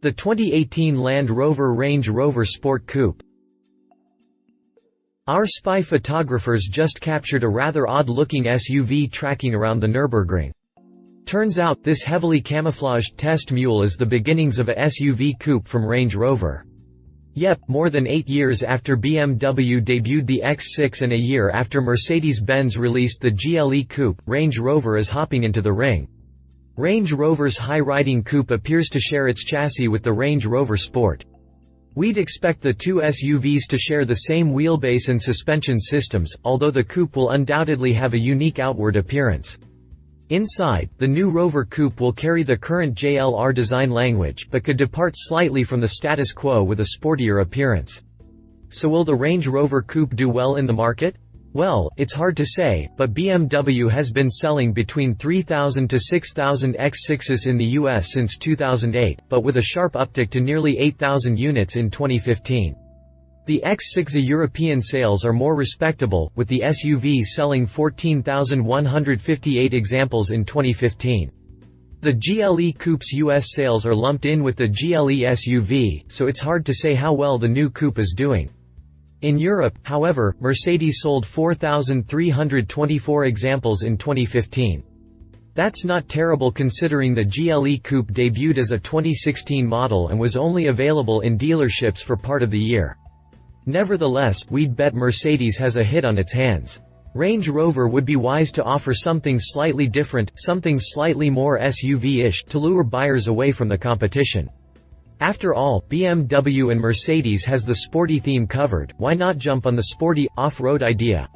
The 2018 Land Rover Range Rover Sport Coupe. Our spy photographers just captured a rather odd-looking SUV tracking around the Nürburgring. Turns out, this heavily camouflaged test mule is the beginnings of a SUV coupe from Range Rover. Yep, more than 8 years after BMW debuted the X6 and a year after Mercedes-Benz released the GLE Coupe, Range Rover is hopping into the ring. Range Rover's high-riding coupe appears to share its chassis with the Range Rover Sport. We'd expect the two SUVs to share the same wheelbase and suspension systems, although the coupe will undoubtedly have a unique outward appearance. Inside, the new Rover Coupe will carry the current JLR design language but could depart slightly from the status quo with a sportier appearance. So will the Range Rover Coupe do well in the market? Well, it's hard to say, but BMW has been selling between 3,000 to 6,000 X6s in the US since 2008, but with a sharp uptick to nearly 8,000 units in 2015. The X6 European sales are more respectable, with the SUV selling 14,158 examples in 2015. The GLE Coupe's US sales are lumped in with the GLE SUV, so it's hard to say how well the new coupe is doing. In Europe, however, Mercedes sold 4,324 examples in 2015. That's not terrible considering the GLE Coupe debuted as a 2016 model and was only available in dealerships for part of the year. Nevertheless, we'd bet Mercedes has a hit on its hands. Range Rover would be wise to offer something slightly different, something slightly more SUV-ish, to lure buyers away from the competition. After all, BMW and Mercedes has the sporty theme covered, why not jump on the sporty, off-road idea?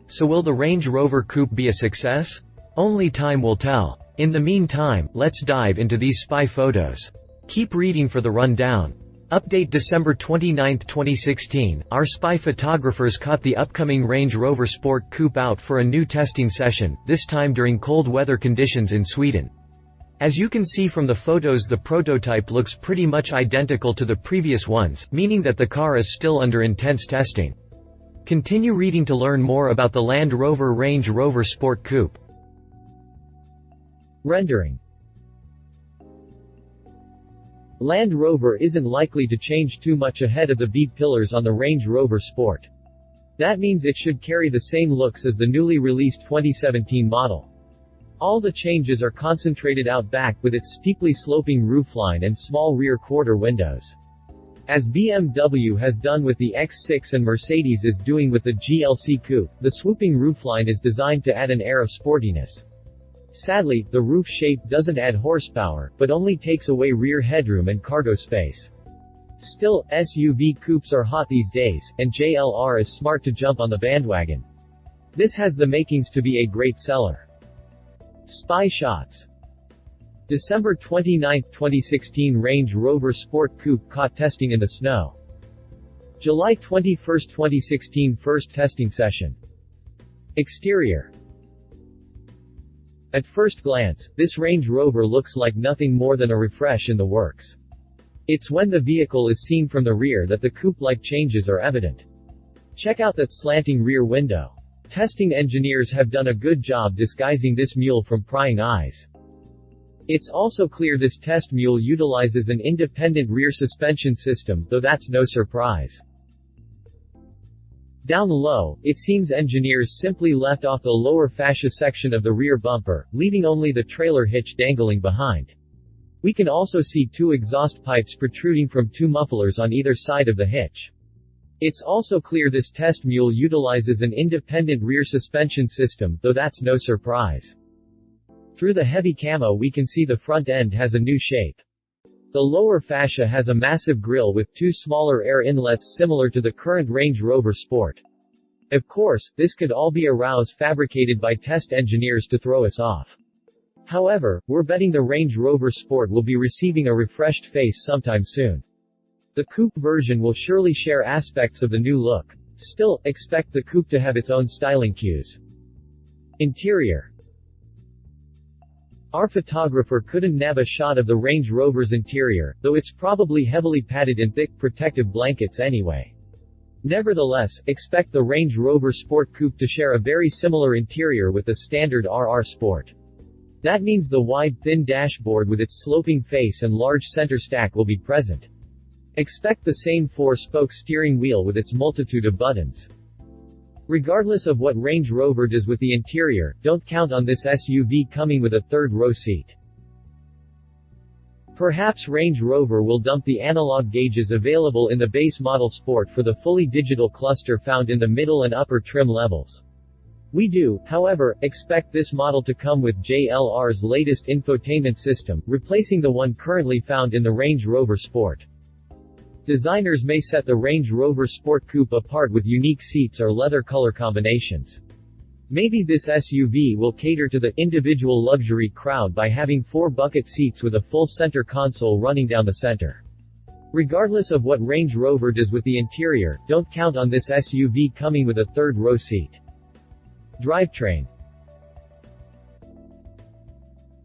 So will the Range Rover Coupe be a success? Only time will tell. In the meantime, let's dive into these spy photos. Keep reading for the rundown. Update December 29, 2016, our spy photographers caught the upcoming Range Rover Sport Coupe out for a new testing session, this time during cold weather conditions in Sweden. As you can see from the photos, the prototype looks pretty much identical to the previous ones, meaning that the car is still under intense testing. Continue reading to learn more about the Land Rover Range Rover Sport Coupe. Rendering. Land Rover isn't likely to change too much ahead of the B-pillars on the Range Rover Sport. That means it should carry the same looks as the newly released 2017 model. All the changes are concentrated out back with its steeply sloping roofline and small rear quarter windows. As BMW has done with the X6 and Mercedes is doing with the GLE Coupe, the swooping roofline is designed to add an air of sportiness. Sadly, the roof shape doesn't add horsepower, but only takes away rear headroom and cargo space. Still, SUV coupes are hot these days, and JLR is smart to jump on the bandwagon. This has the makings to be a great seller. Spy shots. December 29, 2016 Range Rover Sport Coupe caught testing in the snow. July 21, 2016 First testing session. Exterior. At first glance, this Range Rover looks like nothing more than a refresh in the works. It's when the vehicle is seen from the rear that the coupe-like changes are evident. Check out that slanting rear window. Testing engineers have done a good job disguising this mule from prying eyes. It's also clear this test mule utilizes an independent rear suspension system, though that's no surprise. Down low, it seems engineers simply left off the lower fascia section of the rear bumper, leaving only the trailer hitch dangling behind. We can also see two exhaust pipes protruding from two mufflers on either side of the hitch. It's also clear this test mule utilizes an independent rear suspension system, though that's no surprise. Through the heavy camo we can see the front end has a new shape. The lower fascia has a massive grille with two smaller air inlets similar to the current Range Rover Sport. Of course, this could all be a ruse fabricated by test engineers to throw us off. However, we're betting the Range Rover Sport will be receiving a refreshed face sometime soon. The coupe version will surely share aspects of the new look. Still, expect the coupe to have its own styling cues. Interior. Our photographer couldn't nab a shot of the Range Rover's interior, though it's probably heavily padded in thick, protective blankets anyway. Nevertheless, expect the Range Rover Sport Coupe to share a very similar interior with the standard RR Sport. That means the wide, thin dashboard with its sloping face and large center stack will be present. Expect the same 4-spoke steering wheel with its multitude of buttons. Regardless of what Range Rover does with the interior, don't count on this SUV coming with a third-row seat. Perhaps Range Rover will dump the analog gauges available in the base model Sport for the fully digital cluster found in the middle and upper trim levels. We do, however, expect this model to come with JLR's latest infotainment system, replacing the one currently found in the Range Rover Sport. Designers may set the Range Rover Sport Coupe apart with unique seats or leather color combinations. Maybe this SUV will cater to the individual luxury crowd by having 4 bucket seats with a full center console running down the center. Regardless of what Range Rover does with the interior, don't count on this SUV coming with a third-row seat. Drivetrain.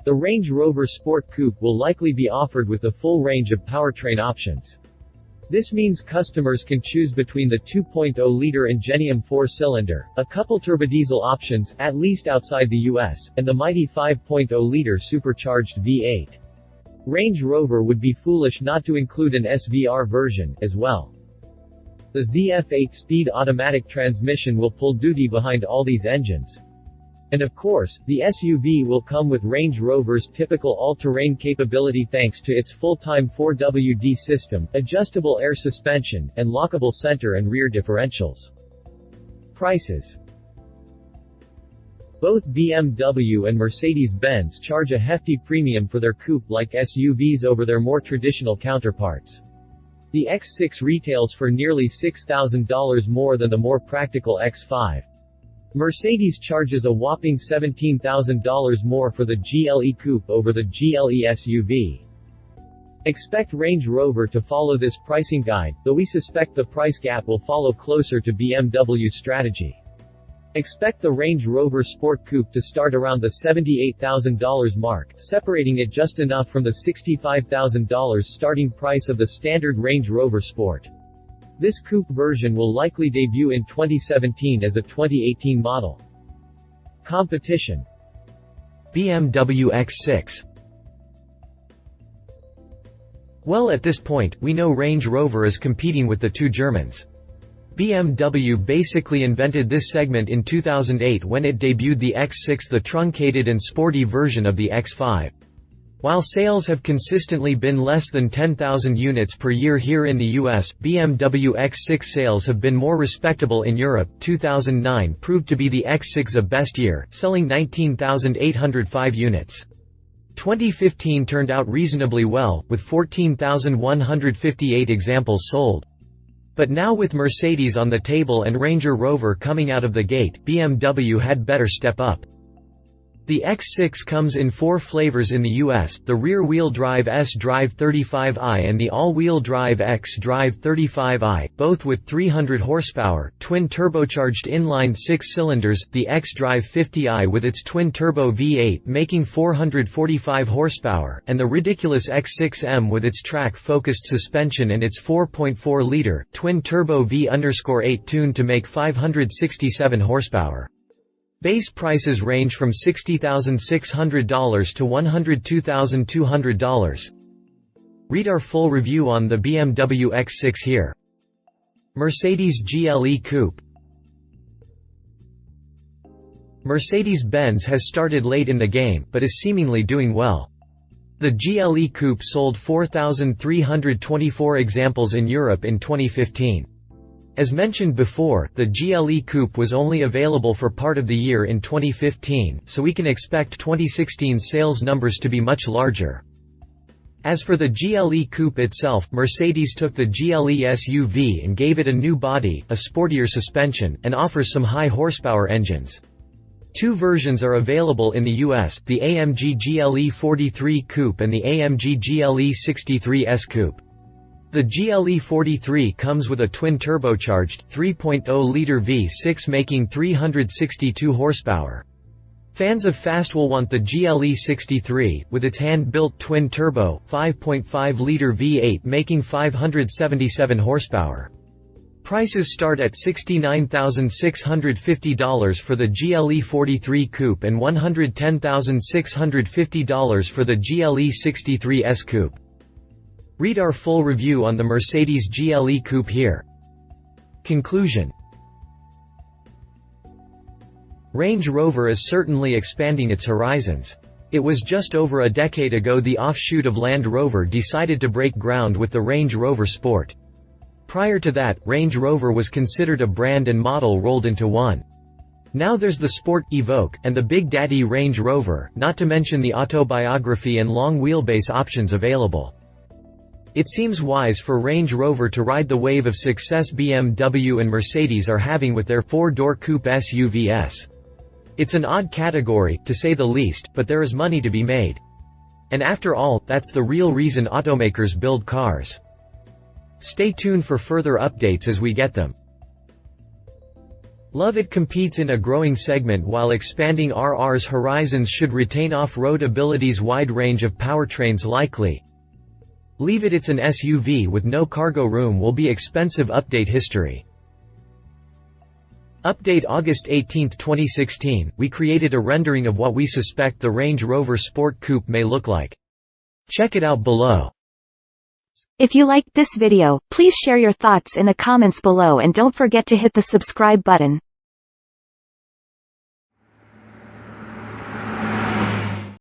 The Range Rover Sport Coupe will likely be offered with the full range of powertrain options. This means customers can choose between the 2.0-liter Ingenium 4-cylinder, a couple turbodiesel options, at least outside the US, and the mighty 5.0-liter supercharged V8. Range Rover would be foolish not to include an SVR version, as well. The ZF 8-speed automatic transmission will pull duty behind all these engines. And of course, the SUV will come with Range Rover's typical all-terrain capability thanks to its full-time 4WD system, adjustable air suspension, and lockable center and rear differentials. Prices. Both BMW and Mercedes-Benz charge a hefty premium for their coupe-like SUVs over their more traditional counterparts. The X6 retails for nearly $6,000 more than the more practical X5. Mercedes charges a whopping $17,000 more for the GLE Coupe over the GLE SUV. Expect Range Rover to follow this pricing guide, though we suspect the price gap will follow closer to BMW's strategy. Expect the Range Rover Sport Coupe to start around the $78,000 mark, separating it just enough from the $65,000 starting price of the standard Range Rover Sport. This coupe version will likely debut in 2017 as a 2018 model. Competition. BMW X6. Well, at this point, we know Range Rover is competing with the two Germans. BMW basically invented this segment in 2008 when it debuted the X6, the truncated and sporty version of the X5. While sales have consistently been less than 10,000 units per year here in the US, BMW X6 sales have been more respectable in Europe. 2009 proved to be the X6's best year, selling 19,805 units. 2015 turned out reasonably well, with 14,158 examples sold. But now with Mercedes on the table and Range Rover coming out of the gate, BMW had better step up. The X6 comes in 4 flavors in the US, the rear-wheel drive S-Drive 35i and the all-wheel drive X-Drive 35i, both with 300 horsepower, twin-turbocharged inline 6 cylinders, the X-Drive 50i with its twin-turbo V8 making 445 horsepower, and the ridiculous X6M with its track-focused suspension and its 4.4-liter, twin-turbo V_8 tuned to make 567 horsepower. Base prices range from $60,600 to $102,200. Read our full review on the BMW X6 here. Mercedes GLE Coupe. Mercedes-Benz has started late in the game, but is seemingly doing well. The GLE Coupe sold 4,324 examples in Europe in 2015. As mentioned before, the GLE Coupe was only available for part of the year in 2015, so we can expect 2016 sales numbers to be much larger. As for the GLE Coupe itself, Mercedes took the GLE SUV and gave it a new body, a sportier suspension, and offers some high horsepower engines. 2 versions are available in the US, the AMG GLE 43 Coupe and the AMG GLE 63S Coupe. The GLE 43 comes with a twin-turbocharged, 3.0-liter V6 making 362 horsepower. Fans of fast will want the GLE 63, with its hand-built twin-turbo, 5.5-liter V8 making 577 horsepower. Prices start at $69,650 for the GLE 43 Coupe and $110,650 for the GLE 63S Coupe. Read our full review on the Mercedes GLE Coupe here. Conclusion. Range Rover is certainly expanding its horizons. It was just over a decade ago the offshoot of Land Rover decided to break ground with the Range Rover Sport. Prior to that, Range Rover was considered a brand and model rolled into one. Now there's the Sport, Evoque, and the Big Daddy Range Rover, not to mention the autobiography and long wheelbase options available. It seems wise for Range Rover to ride the wave of success BMW and Mercedes are having with their four-door coupe SUVs. It's an odd category, to say the least, but there is money to be made. And after all, that's the real reason automakers build cars. Stay tuned for further updates as we get them. Love it competes in a growing segment while expanding RR's horizons should retain off-road abilities wide range of powertrains likely. Leave it it's an SUV with no cargo room will be expensive update history. Update August 18, 2016, we created a rendering of what we suspect the Range Rover Sport Coupe may look like. Check it out below. If you liked this video, please share your thoughts in the comments below and don't forget to hit the subscribe button.